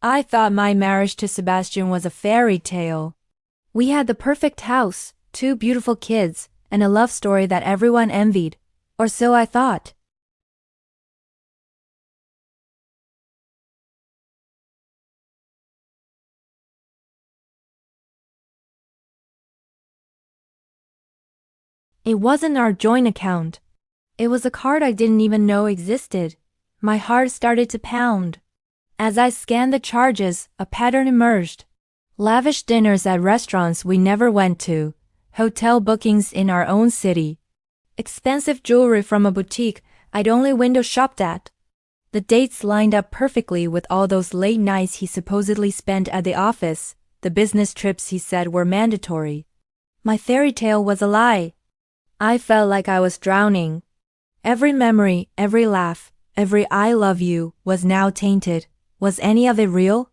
I thought my marriage to Sebastian was a fairy tale. We had the perfect house, 2 beautiful kids, and a love story that everyone envied. Or so I thought. It wasn't our joint account. It was a card I didn't even know existed. My heart started to pound. As I scanned the charges, a pattern emerged. Lavish dinners at restaurants we never went to, hotel bookings in our own city, expensive jewelry from a boutique I'd only window shopped at. The dates lined up perfectly with all those late nights he supposedly spent at the office, the business trips he said were mandatory. My fairy tale was a lie. I felt like I was drowning. Every memory, every laugh, every I love you was now tainted. Was any of it real?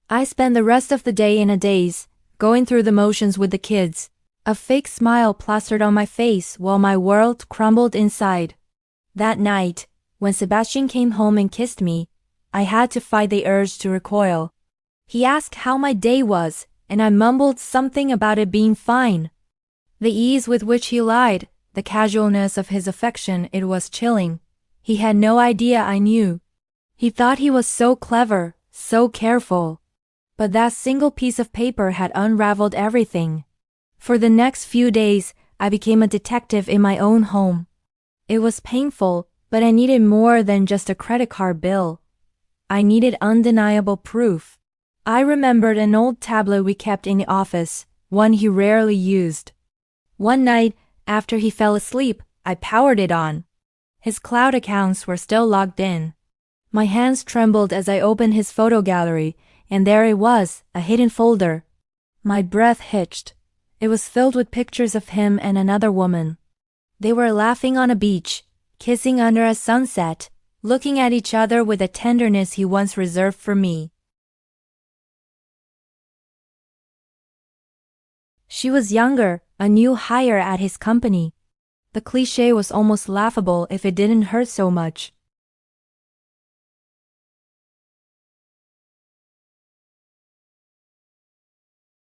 I spent the rest of the day in a daze, going through the motions with the kids, a fake smile plastered on my face while my world crumbled inside. That night, when Sebastian came home and kissed me, I had to fight the urge to recoil. He asked how my day was, and I mumbled something about it being fine. The ease with which he lied, the casualness of his affection, it was chilling. He had no idea I knew. He thought he was so clever, so careful. But that single piece of paper had unraveled everything. For the next few days, I became a detective in my own home. It was painful, but I needed more than just a credit card bill. I needed undeniable proof. I remembered an old tablet we kept in the office, one he rarely used. One night, after he fell asleep, I powered it on. His cloud accounts were still logged in. My hands trembled as I opened his photo gallery, and there it was, a hidden folder. My breath hitched. It was filled with pictures of him and another woman. They were laughing on a beach, kissing under a sunset, looking at each other with a tenderness he once reserved for me. She was younger, a new hire at his company. The cliché was almost laughable if it didn't hurt so much.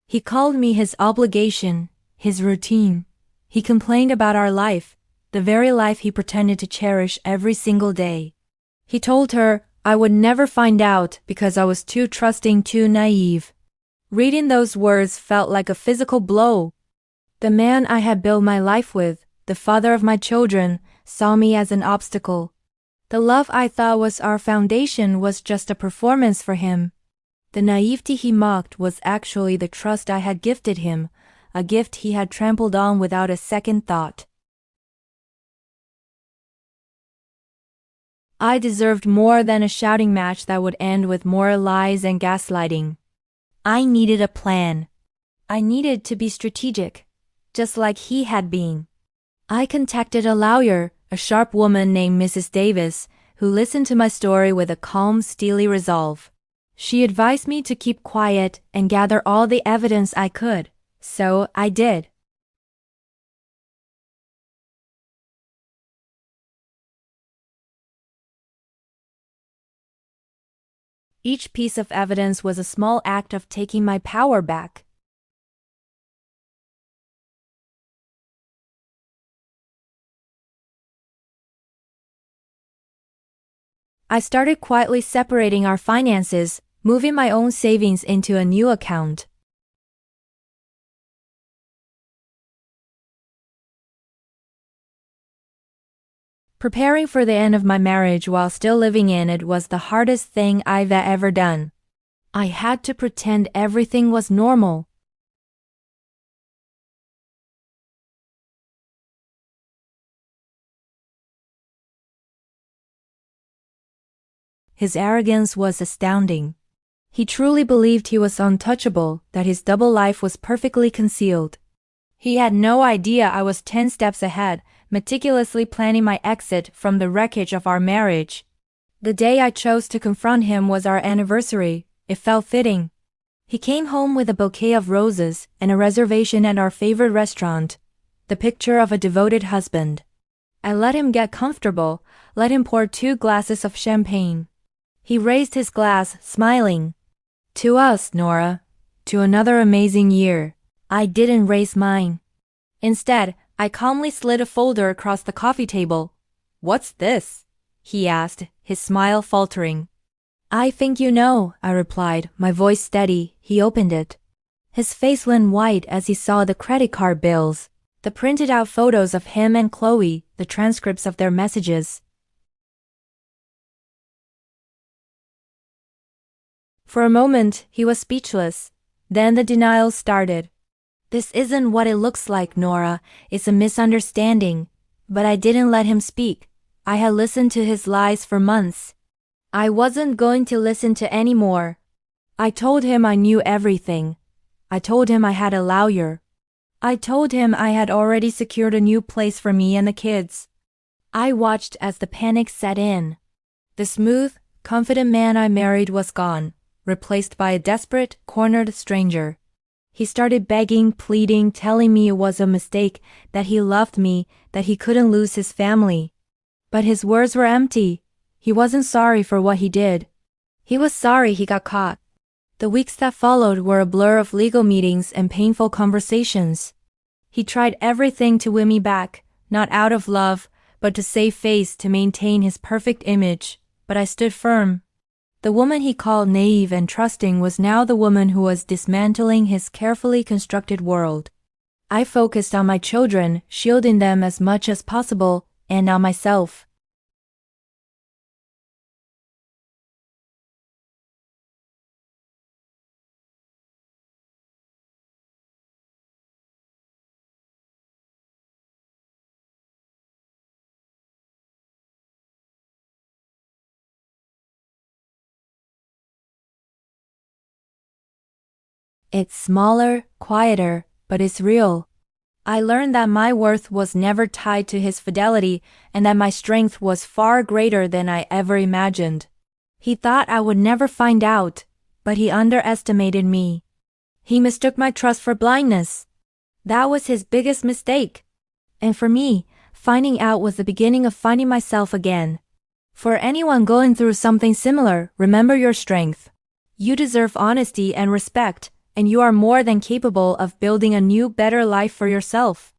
He called me his obligation, his routine. He complained about our life, the very life he pretended to cherish every single day. He told her I would never find out because I was too trusting, too naive. Reading those words felt like a physical blow. The man I had built my life with, the father of my children, saw me as an obstacle. The love I thought was our foundation was just a performance for him. The naivety he mocked was actually the trust I had gifted him, a gift he had trampled on without a second thought. I deserved more than a shouting match that would end with more lies and gaslighting. I needed a plan. I needed to be strategic, just like he had been. I contacted a lawyer, a sharp woman named Mrs. Davis, who listened to my story with a calm, steely resolve. She advised me to keep quiet and gather all the evidence I could, so I did. Each piece of evidence was a small act of taking my power back. I started quietly separating our finances, moving my own savings into a new account. Preparing for the end of my marriage while still living in it was the hardest thing I've ever done. I had to pretend everything was normal. His arrogance was astounding. He truly believed he was untouchable, that his double life was perfectly concealed. He had no idea I was 10 steps ahead, meticulously planning my exit from the wreckage of our marriage. The day I chose to confront him was our anniversary. It felt fitting. He came home with a bouquet of roses and a reservation at our favorite restaurant, the picture of a devoted husband. I let him get comfortable, let him pour 2 glasses of champagne. He raised his glass, smiling. To us, Nora. To another amazing year. I didn't raise mine. Instead, I calmly slid a folder across the coffee table. What's this? He asked, his smile faltering. I think you know, I replied, my voice steady. He opened it. His face went white as he saw the credit card bills, the printed out photos of him and Chloe, the transcripts of their messages. For a moment, he was speechless. Then the denial started. This isn't what it looks like, Nora. It's a misunderstanding. But I didn't let him speak. I had listened to his lies for months. I wasn't going to listen to any more. I told him I knew everything. I told him I had a lawyer. I told him I had already secured a new place for me and the kids. I watched as the panic set in. The smooth, confident man I married was gone, replaced by a desperate, cornered stranger. He started begging, pleading, telling me it was a mistake, that he loved me, that he couldn't lose his family. But his words were empty. He wasn't sorry for what he did. He was sorry he got caught. The weeks that followed were a blur of legal meetings and painful conversations. He tried everything to win me back, not out of love, but to save face, to maintain his perfect image. But I stood firm. The woman he called naive and trusting was now the woman who was dismantling his carefully constructed world. I focused on my children, shielding them as much as possible, and on myself. It's smaller, quieter, but it's real. I learned that my worth was never tied to his fidelity and that my strength was far greater than I ever imagined. He thought I would never find out, but he underestimated me. He mistook my trust for blindness. That was his biggest mistake. And for me, finding out was the beginning of finding myself again. For anyone going through something similar, remember your strength. You deserve honesty and respect, and you are more than capable of building a new, better life for yourself.